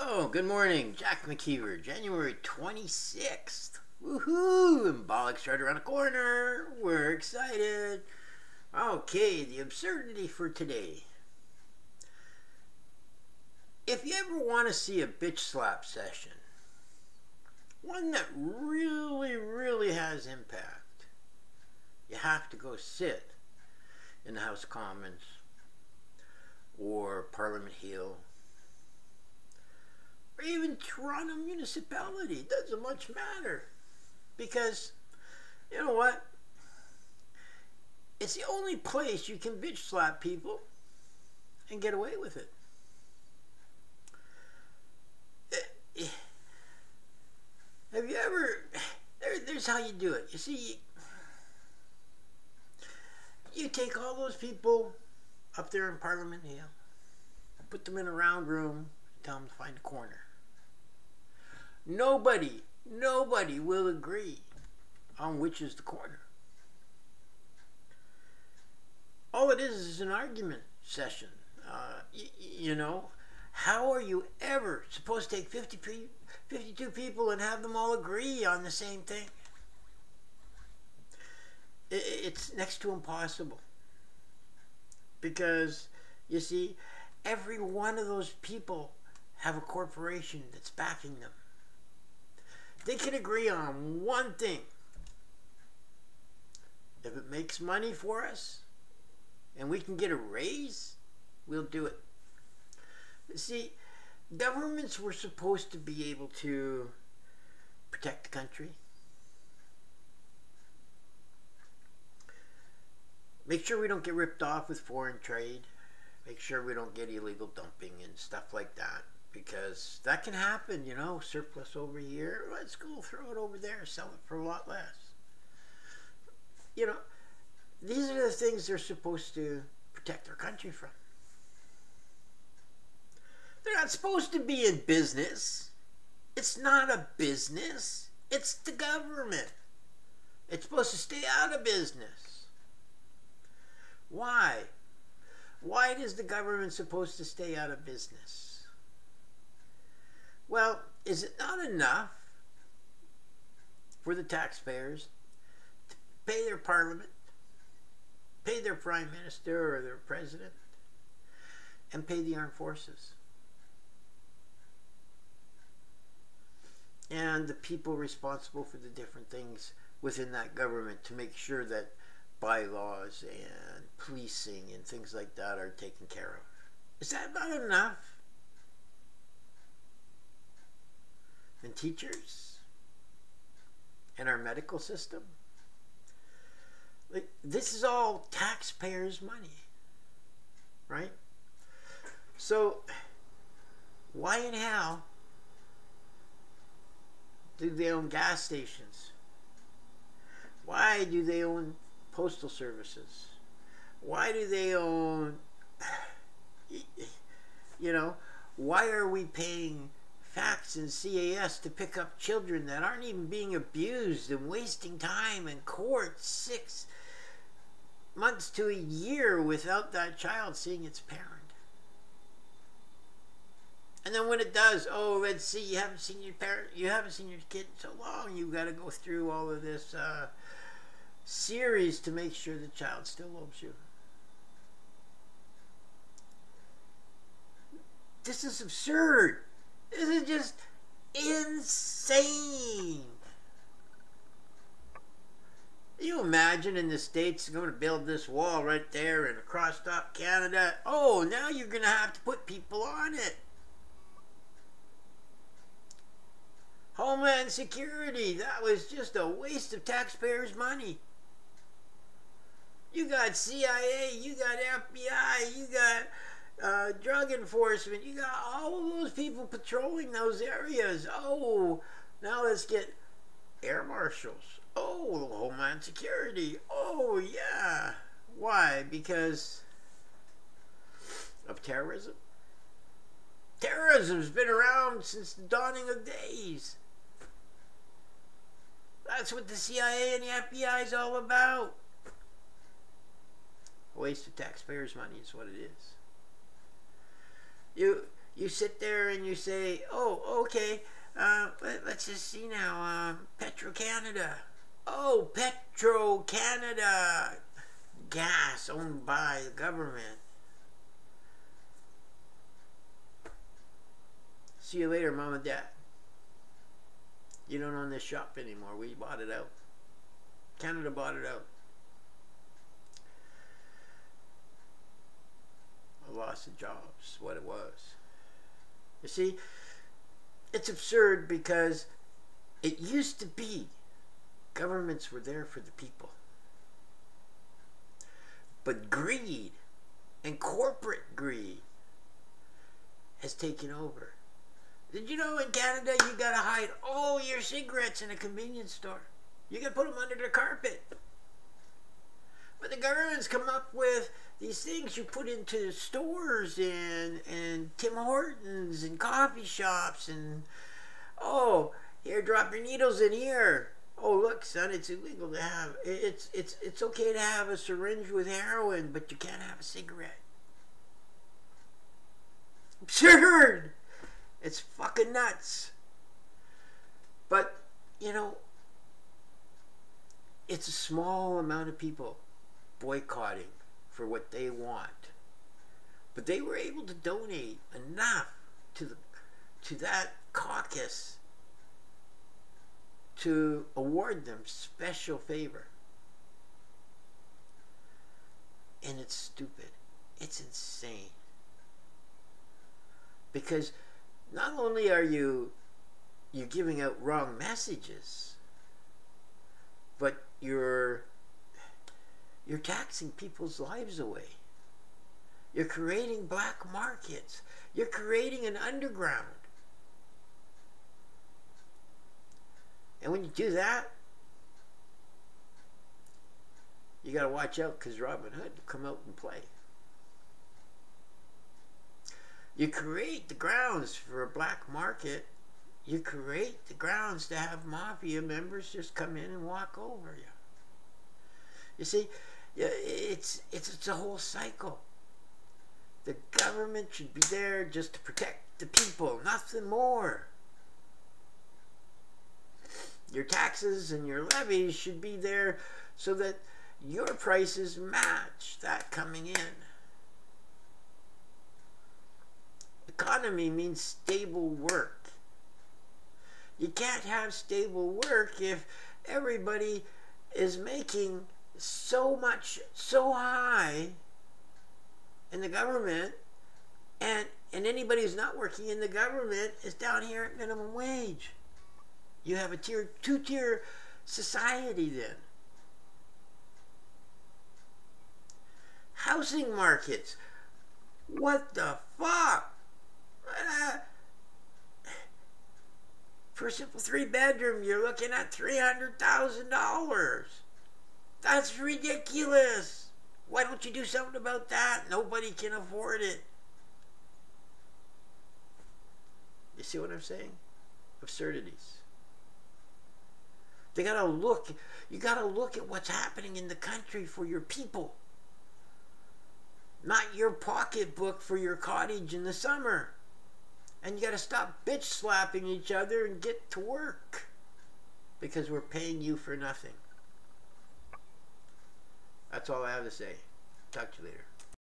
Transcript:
Hello, good morning. Jack McKeever, January 26th. Woohoo! Embolics right around the corner. We're excited. Okay, the absurdity for today. If you ever want to see a bitch slap session, one that really has impact, you have to go sit in the House of Commons or Parliament Hill, or even Toronto municipality. It doesn't much matter, because you know what? It's the only place you can bitch slap people and get away with it. Have you ever? There's how you do it. You see, you take all those people up there in Parliament Hill, put them in a round room, tell them to find a corner. Nobody will agree on which is the corner. All it is an argument session. You know, how are you ever supposed to take 52 people and have them all agree on the same thing? It's next to impossible. Because, you see, every one of those people have a corporation that's backing them. They can agree on one thing. If it makes money for us and we can get a raise, we'll do it. See, governments were supposed to be able to protect the country, make sure we don't get ripped off with foreign trade, make sure we don't get illegal dumping and stuff like that, because that can happen, you know, surplus over here, let's go throw it over there, sell it for a lot less. You know, these are the things they're supposed to protect our country from. They're not supposed to be in business. It's not a business. It's the government. It's supposed to stay out of business. Why? Why is the government supposed to stay out of business? Well, is it not enough for the taxpayers to pay their parliament, pay their prime minister or their president, and pay the armed forces? And the people responsible for the different things within that government to make sure that bylaws and policing and things like that are taken care of. Is that not enough? And teachers and our medical system. Like, this is all taxpayers' money, right? So why in hell do they own gas stations? Why do they own postal services? Why do they own, you know, why are we paying fax and CAS to pick up children that aren't even being abused and wasting time in court 6 months to a year without that child seeing its parent? And then when it does, oh, let's see, you haven't seen your parent, you haven't seen your kid in so long, you've got to go through all of this series to make sure the child still loves you. This is absurd. This is just insane. You imagine in the States going to build this wall right there and across top Canada. Oh, now you're going to have to put people on it. Homeland Security, that was just a waste of taxpayers' money. You got CIA, you got FBI, you got drug enforcement, you got all of those people patrolling those areas. Oh, now let's get air marshals. Oh, Homeland Security. Oh, yeah. Why? Because of terrorism? Terrorism's been around since the dawning of days. That's what the CIA and the FBI is all about. A waste of taxpayers' money is what it is. You sit there and you say, oh, okay, let's just see now, Petro-Canada. Oh, Petro-Canada. Gas owned by the government. See you later, Mom and Dad. You don't own this shop anymore. We bought it out. Canada bought it out. A loss of jobs, what it was. You see, it's absurd because it used to be governments were there for the people. But greed and corporate greed has taken over. Did you know in Canada you gotta hide all your cigarettes in a convenience store? You gotta put them under the carpet. But the government's come up with these things you put into stores and Tim Hortons and coffee shops and, oh, here, drop your needles in here. Oh, look, son, it's illegal to have, it's okay to have a syringe with heroin, but you can't have a cigarette. Absurd! It's fucking nuts. But, you know, it's a small amount of people boycotting for what they want. But they were able to donate enough to that caucus to award them special favor. And it's stupid. It's insane. Because not only are you giving out wrong messages, but you're taxing people's lives away. You're creating black markets. You're creating an underground. And when you do that, you got to watch out because Robin Hood will come out and play. You create the grounds for a black market. You create the grounds to have mafia members just come in and walk over you. You see, it's a whole cycle. The government should be there just to protect the people, nothing more. Your taxes and your levies should be there so that your prices match that coming in. Economy means stable work. You can't have stable work if everybody is making so much, so high in the government, and anybody who's not working in the government is down here at minimum wage. You have a two-tier society then. Housing markets. What the fuck? For a simple 3-bedroom, you're looking at $300,000. That's ridiculous. Why don't you do something about that? Nobody can afford it. You see what I'm saying? Absurdities. You gotta look at what's happening in the country for your people. Not your pocketbook for your cottage in the summer. And you gotta stop bitch slapping each other and get to work. Because we're paying you for nothing. That's all I have to say. Talk to you later.